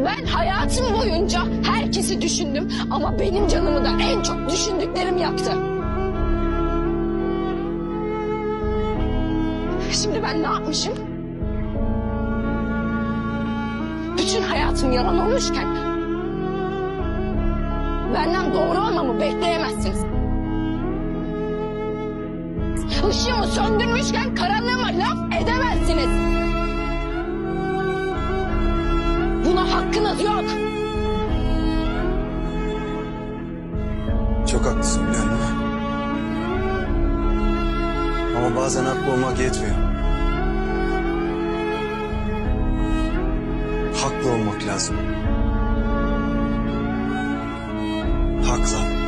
Ben hayatım boyunca herkesi düşündüm ama benim canımı da en çok düşündüklerim yaktı. Şimdi ben ne yapmışım? Bütün hayatım yalan olmuşken benden doğru olmamı bekleyemezsiniz. Işığımı söndürmüşken karanlığıma laf edemezsiniz. Buna hakkınız yok. Çok haklısın biliyorum değil mi? Ama bazen haklı olmak yetmiyor. Haklı olmak lazım. Haklı.